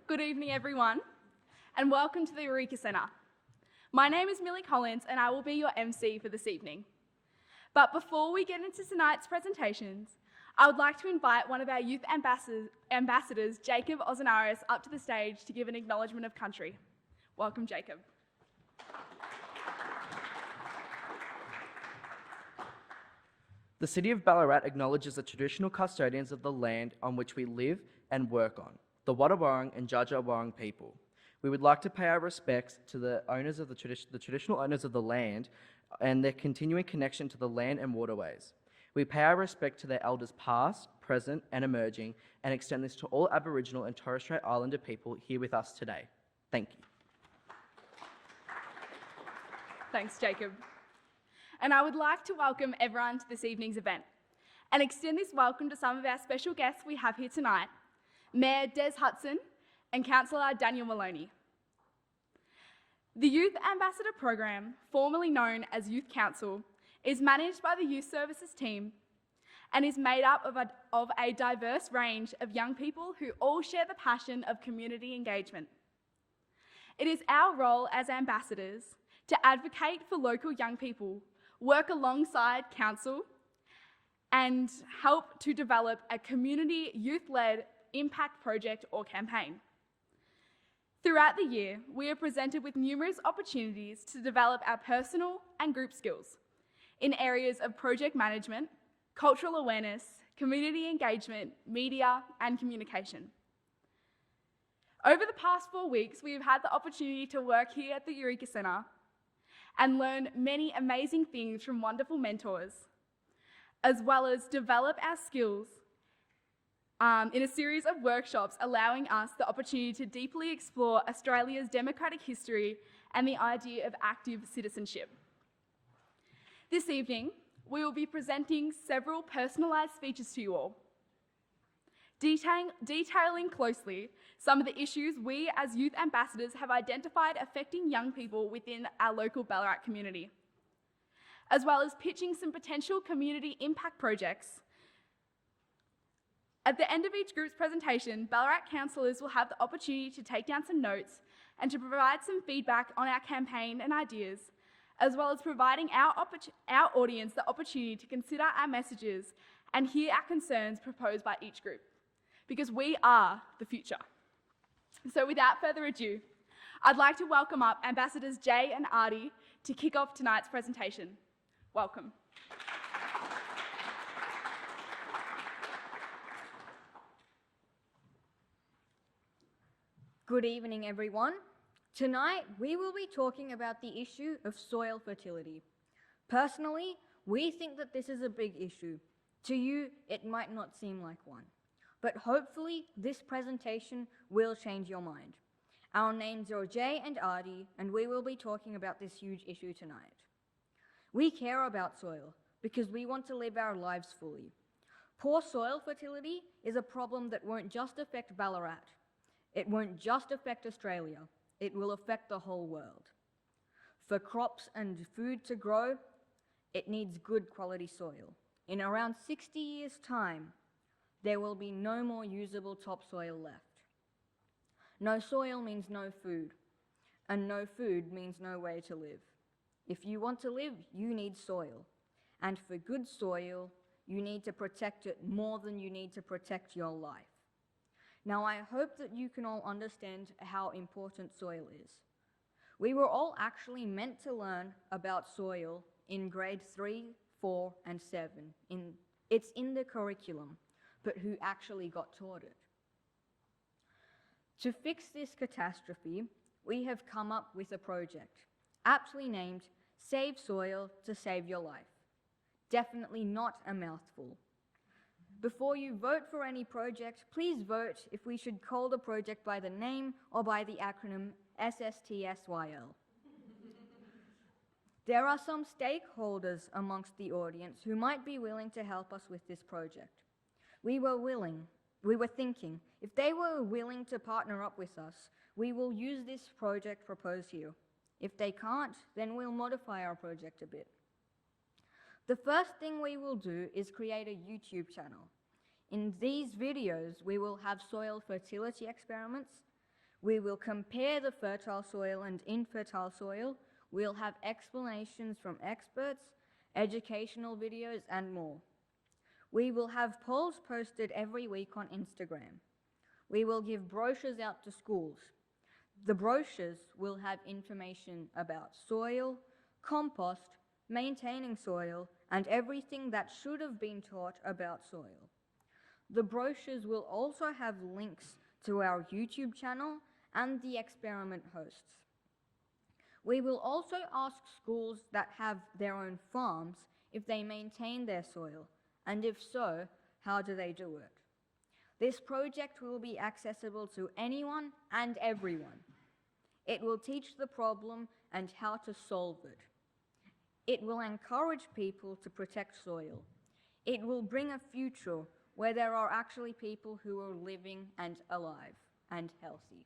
Good evening, everyone, and welcome to the Eureka Centre. My name is Millie Collins, and I will be your MC for this evening. But before we get into tonight's presentations, I would like to invite one of our youth ambassadors, Jacob Ozanaris, up to the stage to give an acknowledgement of country. Welcome, Jacob. The City of Ballarat acknowledges the traditional custodians of the land on which we live and work on, the Wadawurrung and Dja Dja Wurrung people. We would like to pay our respects to the owners of the traditional owners of the land and their continuing connection to the land and waterways. We pay our respect to their elders past, present and emerging, and extend this to all Aboriginal and Torres Strait Islander people here with us today. Thank you. Thanks, Jacob. And I would like to welcome everyone to this evening's event and extend this welcome to some of our special guests we have here tonight, Mayor Des Hudson and Councillor Daniel Maloney. The Youth Ambassador Program, formerly known as Youth Council, is managed by the Youth Services team and is made up of a diverse range of young people who all share the passion of community engagement. It is our role as ambassadors to advocate for local young people, work alongside council, and help to develop a community youth-led impact project or campaign. Throughout the year, we are presented with numerous opportunities to develop our personal and group skills in areas of project management, cultural awareness, community engagement, media, and communication. Over the past 4 weeks, we have had the opportunity to work here at the Eureka Centre and learn many amazing things from wonderful mentors, as well as develop our skills in a series of workshops allowing us the opportunity to deeply explore Australia's democratic history and the idea of active citizenship. This evening, we will be presenting several personalised speeches to you all, detailing closely some of the issues we as youth ambassadors have identified affecting young people within our local Ballarat community, as well as pitching some potential community impact projects. At the end of each group's presentation, Ballarat councillors will have the opportunity to take down some notes and to provide some feedback on our campaign and ideas, as well as providing our audience the opportunity to consider our messages and hear our concerns proposed by each group, because we are the future. So without further ado, I'd like to welcome up Ambassadors Jay and Artie to kick off tonight's presentation. Welcome. Good evening, everyone. Tonight, we will be talking about the issue of soil fertility. Personally, we think that this is a big issue. To you, it might not seem like one, but hopefully this presentation will change your mind. Our names are Jay and Artie, and we will be talking about this huge issue tonight. We care about soil because we want to live our lives fully. Poor soil fertility is a problem that won't just affect Ballarat. It won't just affect Australia. It will affect the whole world. For crops and food to grow, it needs good quality soil. In around 60 years' time, there will be no more usable topsoil left. No soil means no food, and no food means no way to live. If you want to live, you need soil. And for good soil, you need to protect it more than you need to protect your life. Now, I hope that you can all understand how important soil is. We were all actually meant to learn about soil in grade 3, 4, and 7. It's in the curriculum, but who actually got taught it? To fix this catastrophe, we have come up with a project, aptly named Save Soil to Save Your Life. Definitely not a mouthful. Before you vote for any project, please vote if we should call the project by the name or by the acronym SSTSYL. There are some stakeholders amongst the audience who might be willing to help us with this project. We were thinking, if they were willing to partner up with us, we will use this project proposed here. If they can't, then we'll modify our project a bit. The first thing we will do is create a YouTube channel. In these videos, we will have soil fertility experiments, We will compare the fertile soil and infertile soil. We'll have explanations from experts, educational videos, and more. We will have polls posted every week on Instagram. We will give brochures out to schools. The brochures will have information about soil, compost, maintaining soil, and everything that should have been taught about soil. The brochures will also have links to our YouTube channel and the experiment hosts. We will also ask schools that have their own farms if they maintain their soil, and if so, how do they do it? This project will be accessible to anyone and everyone. It will teach the problem and how to solve it. It will encourage people to protect soil. It will bring a future where there are actually people who are living and alive and healthy.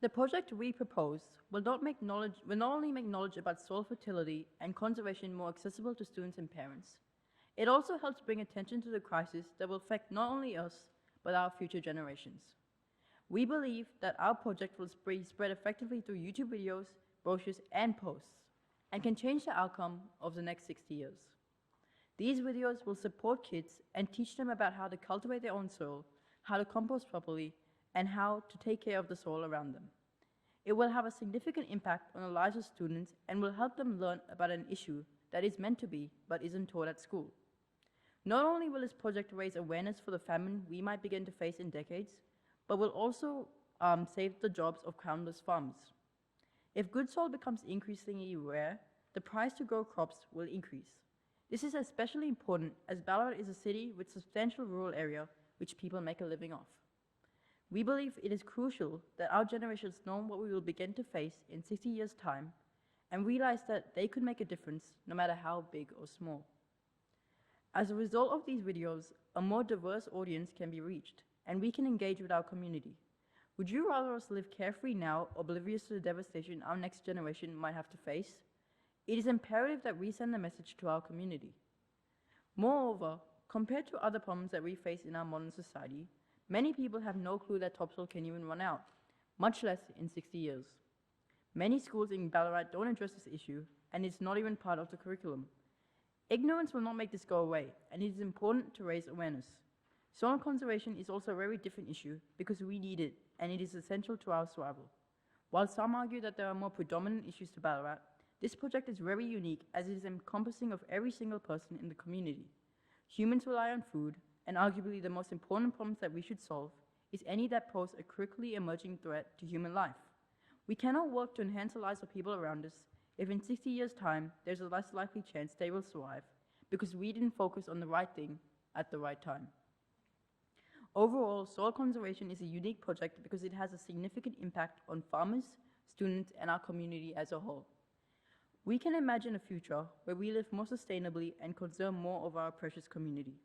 The project we propose will not only make knowledge about soil fertility and conservation more accessible to students and parents. It also helps bring attention to the crisis that will affect not only us, but our future generations. We believe that our project will be spread effectively through YouTube videos, brochures, and posts, and can change the outcome of the next 60 years. These videos will support kids and teach them about how to cultivate their own soil, how to compost properly, and how to take care of the soil around them. It will have a significant impact on the lives of students and will help them learn about an issue that is meant to be but isn't taught at school. Not only will this project raise awareness for the famine we might begin to face in decades, but will also save the jobs of countless farmers. If good soil becomes increasingly rare, the price to grow crops will increase. This is especially important as Ballarat is a city with substantial rural area which people make a living off. We believe it is crucial that our generations know what we will begin to face in 60 years' time and realize that they could make a difference no matter how big or small. As a result of these videos, a more diverse audience can be reached and we can engage with our community. Would you rather us live carefree now, oblivious to the devastation our next generation might have to face? It is imperative that we send a message to our community. Moreover, compared to other problems that we face in our modern society, many people have no clue that topsoil can even run out, much less in 60 years. Many schools in Ballarat don't address this issue, and it's not even part of the curriculum. Ignorance will not make this go away, and it is important to raise awareness. Soil conservation is also a very different issue because we need it, and it is essential to our survival. While some argue that there are more predominant issues to Ballarat, this project is very unique as it is encompassing of every single person in the community. Humans rely on food, and arguably the most important problems that we should solve is any that pose a quickly emerging threat to human life. We cannot work to enhance the lives of people around us if in 60 years' time there's a less likely chance they will survive because we didn't focus on the right thing at the right time. Overall, soil conservation is a unique project because it has a significant impact on farmers, students, and our community as a whole. We can imagine a future where we live more sustainably and conserve more of our precious community.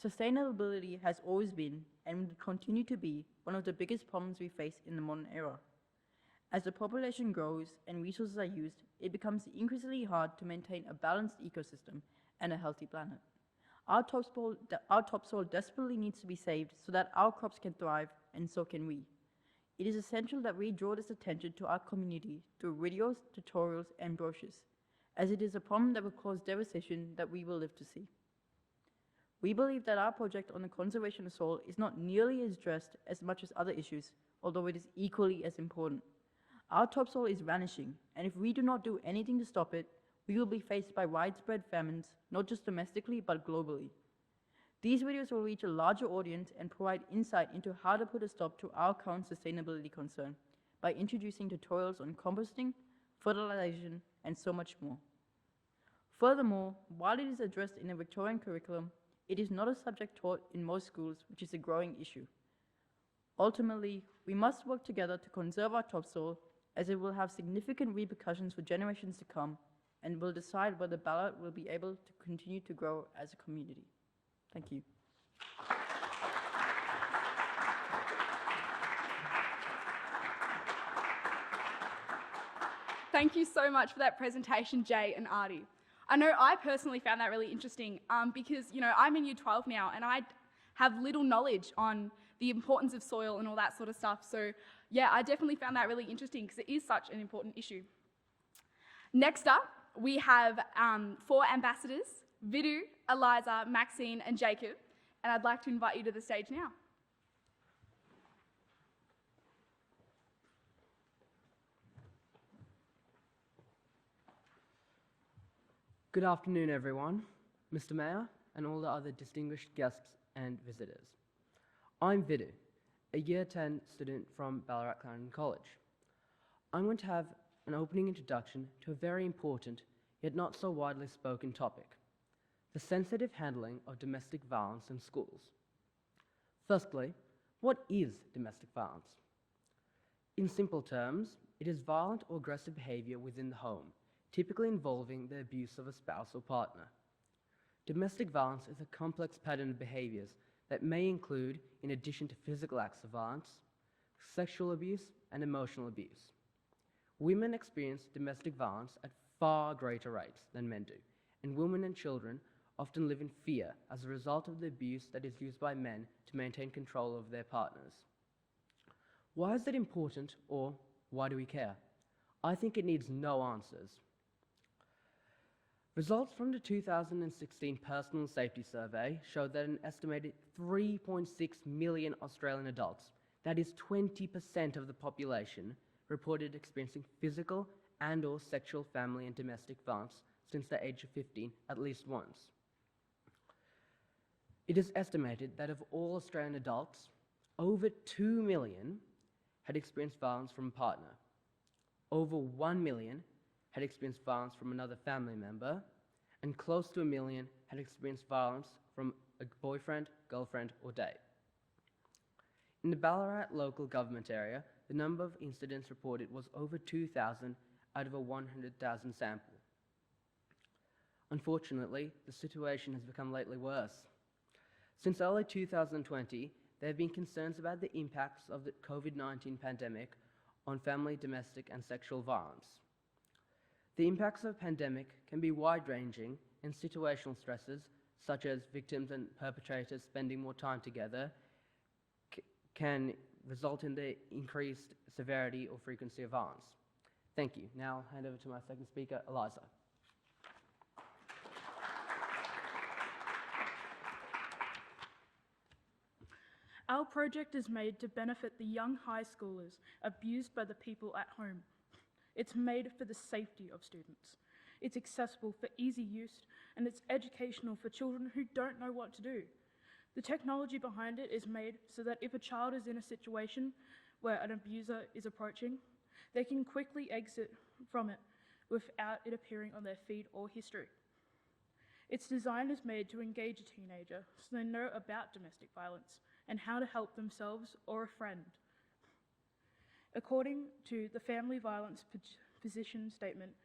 Sustainability has always been, and will continue to be, one of the biggest problems we face in the modern era. As the population grows and resources are used, it becomes increasingly hard to maintain a balanced ecosystem and a healthy planet. Our topsoil desperately needs to be saved so that our crops can thrive, and so can we. It is essential that we draw this attention to our community through videos, tutorials, and brochures, as it is a problem that will cause devastation that we will live to see. We believe that our project on the conservation of soil is not nearly as addressed as much as other issues, although it is equally as important. Our topsoil is vanishing, and if we do not do anything to stop it, we will be faced by widespread famines, not just domestically, but globally. These videos will reach a larger audience and provide insight into how to put a stop to our current sustainability concern by introducing tutorials on composting, fertilization, and so much more. Furthermore, while it is addressed in a Victorian curriculum, it is not a subject taught in most schools, which is a growing issue. Ultimately, we must work together to conserve our topsoil, as it will have significant repercussions for generations to come and will decide whether Ballarat will be able to continue to grow as a community. Thank you. Thank you so much for that presentation, Jay and Artie. I know I personally found that really interesting because, I'm in Year 12 now and I have little knowledge on the importance of soil and all that sort of stuff. So, yeah, I definitely found that really interesting because it is such an important issue. Next up, we have 4 ambassadors, Vidu, Eliza, Maxine and Jacob, and I'd like to invite you to the stage now. Good afternoon, everyone, Mr. Mayor, and all the other distinguished guests and visitors. I'm Vidu, a Year 10 student from Ballarat Clarendon College. I'm going to have an opening introduction to a very important, yet not so widely spoken topic, the sensitive handling of domestic violence in schools. Firstly, what is domestic violence? In simple terms, it is violent or aggressive behaviour within the home, typically involving the abuse of a spouse or partner. Domestic violence is a complex pattern of behaviours that may include, in addition to physical acts of violence, sexual abuse and emotional abuse. Women experience domestic violence at far greater rates than men do, and women and children often live in fear as a result of the abuse that is used by men to maintain control of their partners. Why is that important, or why do we care? I think it needs no answers. Results from the 2016 Personal Safety Survey showed that an estimated 3.6 million Australian adults, that is 20% of the population, reported experiencing physical and/or sexual family and domestic violence since the age of 15 at least once. It is estimated that of all Australian adults, over 2 million had experienced violence from a partner. Over 1 million had experienced violence from another family member, and close to 1 million had experienced violence from a boyfriend, girlfriend, or date. In the Ballarat local government area, the number of incidents reported was over 2,000 out of a 100,000 sample. Unfortunately, the situation has become lately worse. Since early 2020, there have been concerns about the impacts of the COVID-19 pandemic on family, domestic, and sexual violence. The impacts of the pandemic can be wide-ranging, and situational stresses, such as victims and perpetrators spending more time together, can result in the increased severity or frequency of violence. Thank you. Now I'll hand over to my second speaker, Eliza. Our project is made to benefit the young high schoolers abused by the people at home. It's made for the safety of students. It's accessible for easy use, and it's educational for children who don't know what to do. The technology behind it is made so that if a child is in a situation where an abuser is approaching, they can quickly exit from it without it appearing on their feed or history. Its design is made to engage a teenager so they know about domestic violence and how to help themselves or a friend. According to the Family Violence Position Statement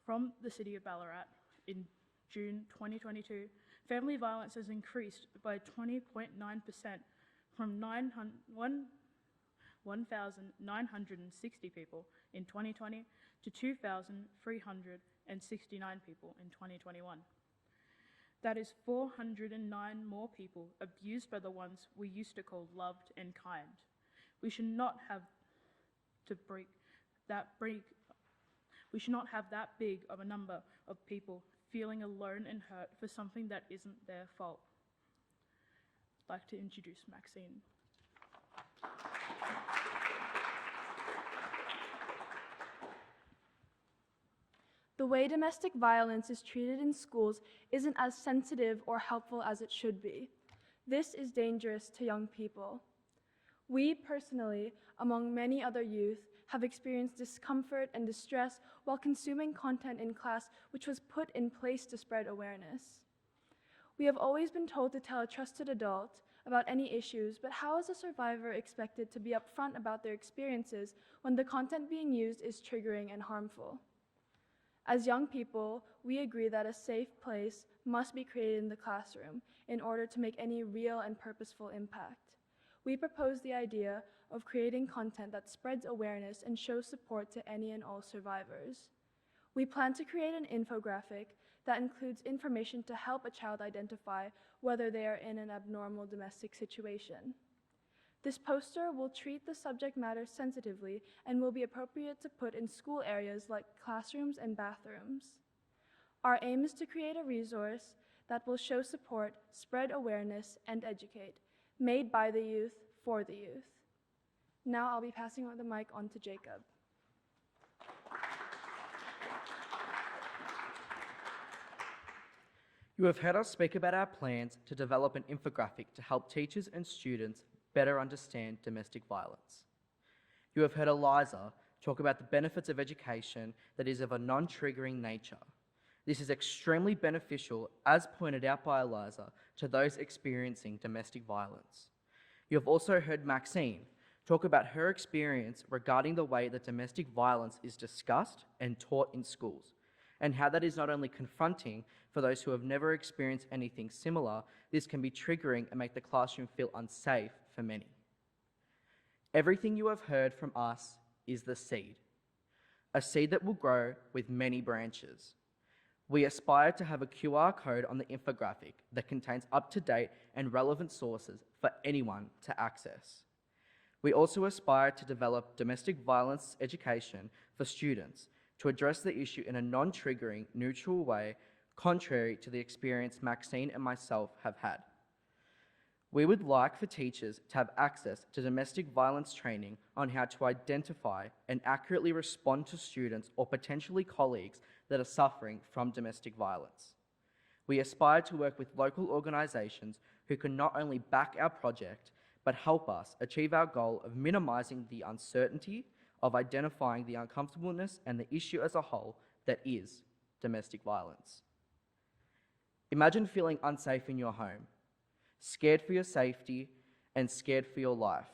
from the City of Ballarat in June 2022, family violence has increased by 20.9% from 1,960 people in 2020 to 2,369 people in 2021. That is 409 more people abused by the ones we used to call loved and kind. We should not have that big of a number of people feeling alone and hurt for something that isn't their fault. I'd like to introduce Maxine. The way domestic violence is treated in schools isn't as sensitive or helpful as it should be. This is dangerous to young people. We personally, among many other youth, have experienced discomfort and distress while consuming content in class which was put in place to spread awareness. We have always been told to tell a trusted adult about any issues, but how is a survivor expected to be upfront about their experiences when the content being used is triggering and harmful? As young people, we agree that a safe place must be created in the classroom in order to make any real and purposeful impact. We propose the idea of creating content that spreads awareness and shows support to any and all survivors. We plan to create an infographic that includes information to help a child identify whether they are in an abnormal domestic situation. This poster will treat the subject matter sensitively and will be appropriate to put in school areas like classrooms and bathrooms. Our aim is to create a resource that will show support, spread awareness, and educate, made by the youth for the youth. Now I'll be passing the mic on to Jacob. You have heard us speak about our plans to develop an infographic to help teachers and students better understand domestic violence. You have heard Eliza talk about the benefits of education that is of a non-triggering nature. This is extremely beneficial, as pointed out by Eliza, to those experiencing domestic violence. You have also heard Maxine talk about her experience regarding the way that domestic violence is discussed and taught in schools, and how that is not only confronting for those who have never experienced anything similar, this can be triggering and make the classroom feel unsafe for many. Everything you have heard from us is the seed, a seed that will grow with many branches. We aspire to have a QR code on the infographic that contains up-to-date and relevant sources for anyone to access. We also aspire to develop domestic violence education for students to address the issue in a non-triggering, neutral way, contrary to the experience Maxine and myself have had. We would like for teachers to have access to domestic violence training on how to identify and accurately respond to students or potentially colleagues that are suffering from domestic violence. We aspire to work with local organisations who can not only back our project, but help us achieve our goal of minimising the uncertainty of identifying the uncomfortableness and the issue as a whole that is domestic violence. Imagine feeling unsafe in your home, scared for your safety and scared for your life.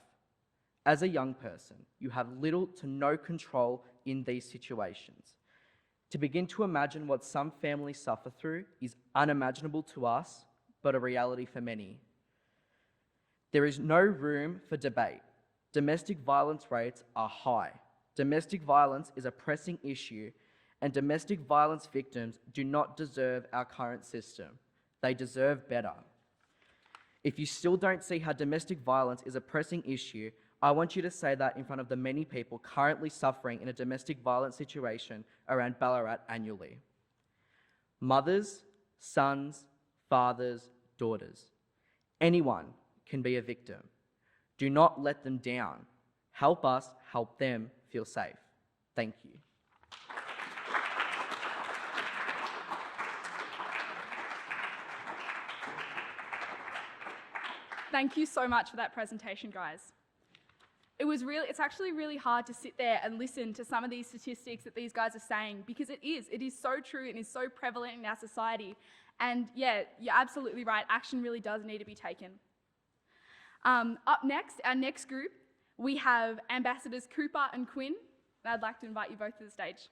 As a young person, you have little to no control in these situations. To begin to imagine what some families suffer through is unimaginable to us, but a reality for many. There is no room for debate. Domestic violence rates are high. Domestic violence is a pressing issue, and domestic violence victims do not deserve our current system. They deserve better. If you still don't see how domestic violence is a pressing issue, I want you to say that in front of the many people currently suffering in a domestic violence situation around Ballarat annually. Mothers, sons, fathers, daughters. Anyone can be a victim. Do not let them down. Help us help them feel safe. Thank you. Thank you so much for that presentation, guys. It's actually really hard to sit there and listen to some of these statistics that these guys are saying, because it is so true and is so prevalent in our society. And yeah, you're absolutely right, action really does need to be taken. Up next, our next group, we have Ambassadors Cooper and Quinn, and I'd like to invite you both to the stage.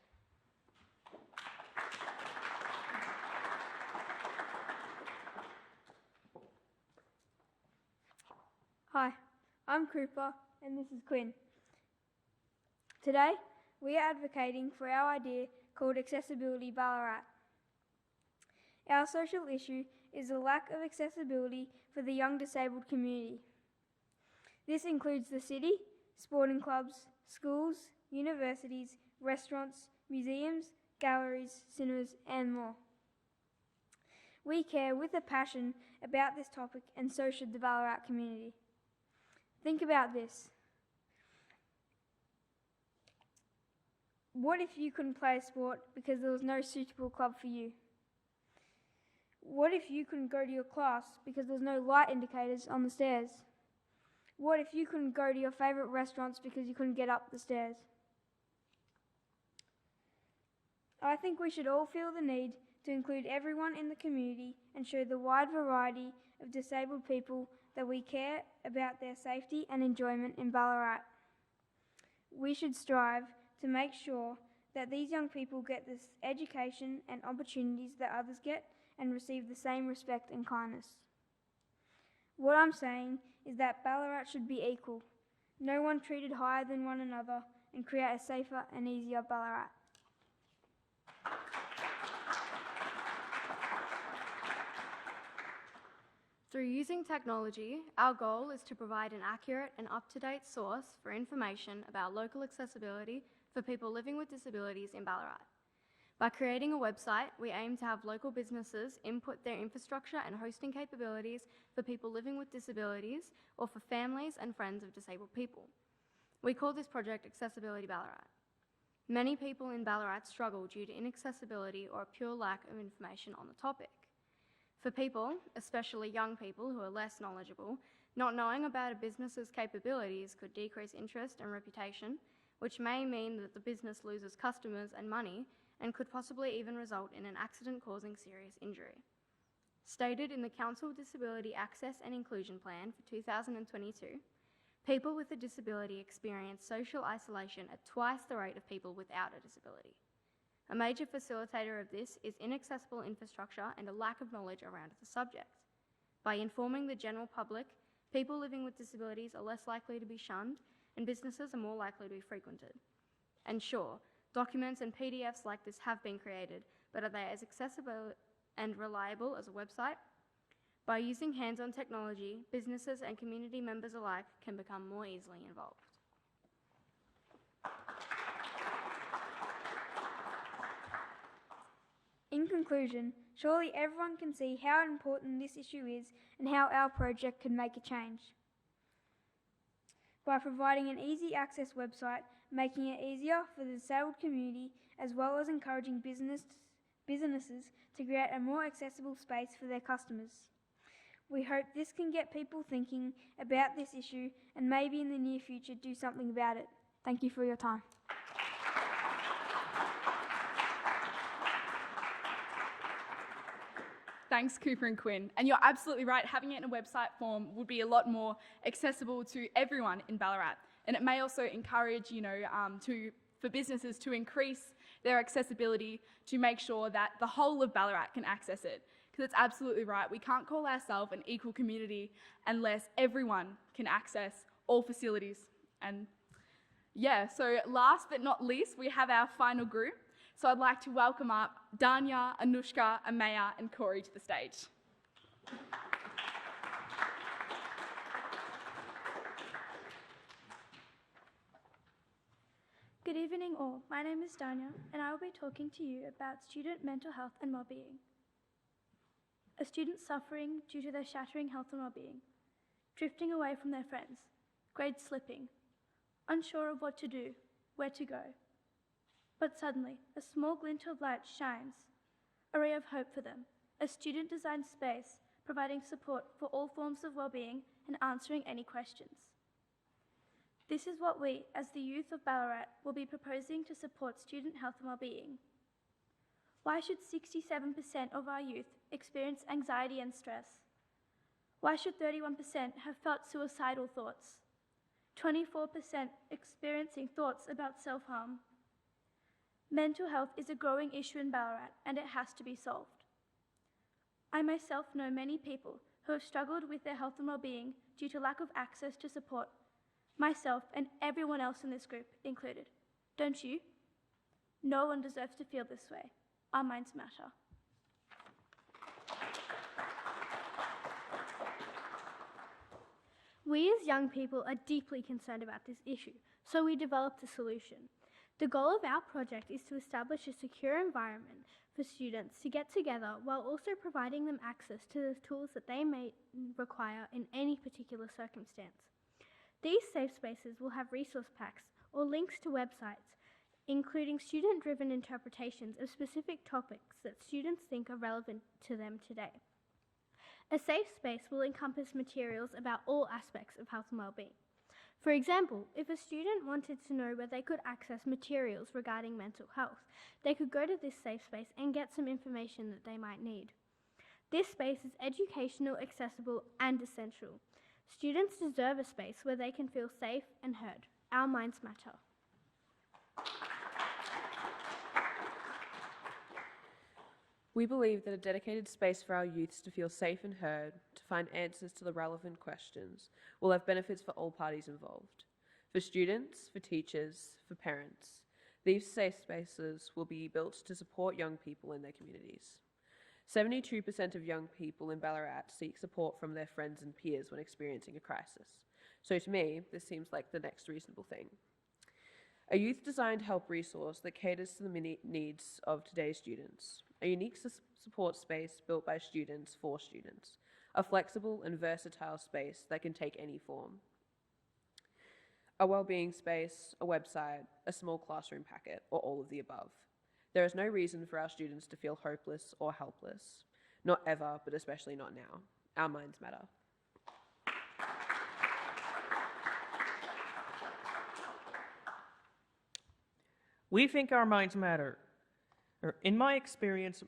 Hi, I'm Cooper and this is Quinn. Today, we are advocating for our idea called Accessibility Ballarat. Our social issue is the lack of accessibility for the young disabled community. This includes the city, sporting clubs, schools, universities, restaurants, museums, galleries, cinemas, and more. We care with a passion about this topic, and so should the Ballarat community. Think about this. What if you couldn't play a sport because there was no suitable club for you? What if you couldn't go to your class because there was no light indicators on the stairs? What if you couldn't go to your favourite restaurants because you couldn't get up the stairs? I think we should all feel the need to include everyone in the community and show the wide variety of disabled people that we care about their safety and enjoyment in Ballarat. We should strive to make sure that these young people get this education and opportunities that others get and receive the same respect and kindness. What I'm saying is that Ballarat should be equal, no one treated higher than one another, and create a safer and easier Ballarat. Through using technology, our goal is to provide an accurate and up-to-date source for information about local accessibility for people living with disabilities in Ballarat. By creating a website, we aim to have local businesses input their infrastructure and hosting capabilities for people living with disabilities or for families and friends of disabled people. We call this project Accessibility Ballarat. Many people in Ballarat struggle due to inaccessibility or a pure lack of information on the topic. For people, especially young people who are less knowledgeable, not knowing about a business's capabilities could decrease interest and reputation, which may mean that the business loses customers and money and could possibly even result in an accident causing serious injury. Stated in the Council Disability Access and Inclusion Plan for 2022, people with a disability experience social isolation at twice the rate of people without a disability. A major facilitator of this is inaccessible infrastructure and a lack of knowledge around the subject. By informing the general public, people living with disabilities are less likely to be shunned and businesses are more likely to be frequented. And sure, documents and PDFs like this have been created, but are they as accessible and reliable as a website? By using hands-on technology, businesses and community members alike can become more easily involved. In conclusion, surely everyone can see how important this issue is and how our project can make a change. By providing an easy access website, making it easier for the disabled community, as well as encouraging businesses to create a more accessible space for their customers. We hope this can get people thinking about this issue and maybe in the near future do something about it. Thank you for your time. Thanks, Cooper and Quinn. And you're absolutely right, having it in a website form would be a lot more accessible to everyone in Ballarat. And it may also encourage, for businesses to increase their accessibility to make sure that the whole of Ballarat can access it. Because it's absolutely right, we can't call ourselves an equal community unless everyone can access all facilities. And yeah, so last but not least, we have our final group. So I'd like to welcome up Danya, Anushka, Amaya and Corey to the stage. Good evening all, my name is Danya and I will be talking to you about student mental health and well-being. A student suffering due to their shattering health and well-being, drifting away from their friends, grades slipping, unsure of what to do, where to go. But suddenly, a small glint of light shines, a ray of hope for them, a student-designed space providing support for all forms of well-being and answering any questions. This is what we, as the youth of Ballarat, will be proposing to support student health and well-being. Why should 67% of our youth experience anxiety and stress? Why should 31% have felt suicidal thoughts? 24% experiencing thoughts about self-harm? Mental health is a growing issue in Ballarat and it has to be solved. I myself know many people who have struggled with their health and well-being due to lack of access to support, myself and everyone else in this group included. Don't you? No one deserves to feel this way. Our minds matter. We as young people are deeply concerned about this issue, so we developed a solution. The goal of our project is to establish a secure environment for students to get together while also providing them access to the tools that they may require in any particular circumstance. These safe spaces will have resource packs or links to websites, including student-driven interpretations of specific topics that students think are relevant to them today. A safe space will encompass materials about all aspects of health and well-being. For example, if a student wanted to know where they could access materials regarding mental health, they could go to this safe space and get some information that they might need. This space is educational, accessible, and essential. Students deserve a space where they can feel safe and heard. Our minds matter. We believe that a dedicated space for our youths to feel safe and heard, to find answers to the relevant questions, will have benefits for all parties involved. For students, for teachers, for parents, these safe spaces will be built to support young people in their communities. 72% of young people in Ballarat seek support from their friends and peers when experiencing a crisis. So to me, this seems like the next reasonable thing. A youth-designed help resource that caters to the needs of today's students. A unique support space built by students for students. A flexible and versatile space that can take any form. A wellbeing space, a website, a small classroom packet, or all of the above. There is no reason for our students to feel hopeless or helpless. Not ever, but especially not now. Our minds matter. We think our minds matter. In my experience,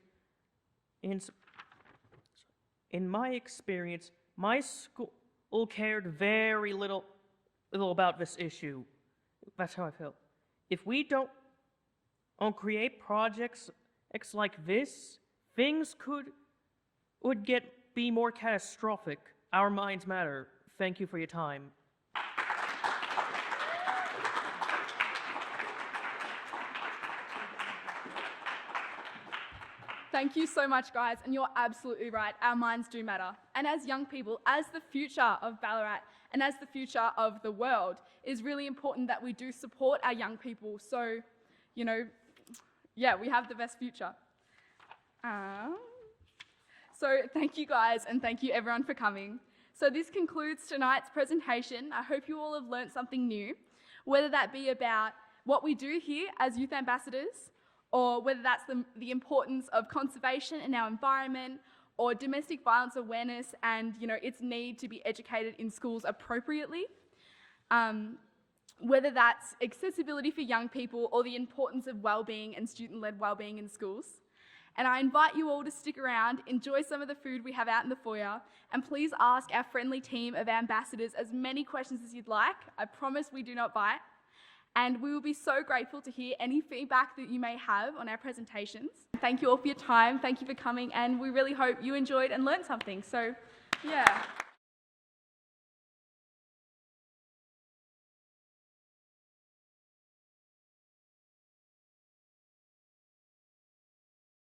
my school cared very little about this issue. That's how I feel. If we don't create projects like this, things would be more catastrophic. Our minds matter. Thank you for your time. Thank you so much, guys, and you're absolutely right. Our minds do matter. And as young people, as the future of Ballarat and as the future of the world, it is really important that we do support our young people. So, we have the best future. So thank you, guys, and thank you, everyone, for coming. So this concludes tonight's presentation. I hope you all have learnt something new, whether that be about what we do here as youth ambassadors, or whether that's the importance of conservation in our environment, or domestic violence awareness and its need to be educated in schools appropriately. Whether that's accessibility for young people or the importance of wellbeing and student-led wellbeing in schools. And I invite you all to stick around, enjoy some of the food we have out in the foyer, and please ask our friendly team of ambassadors as many questions as you'd like. I promise we do not bite. And we will be so grateful to hear any feedback that you may have on our presentations. Thank you all for your time, thank you for coming, and we really hope you enjoyed and learned something. So, yeah.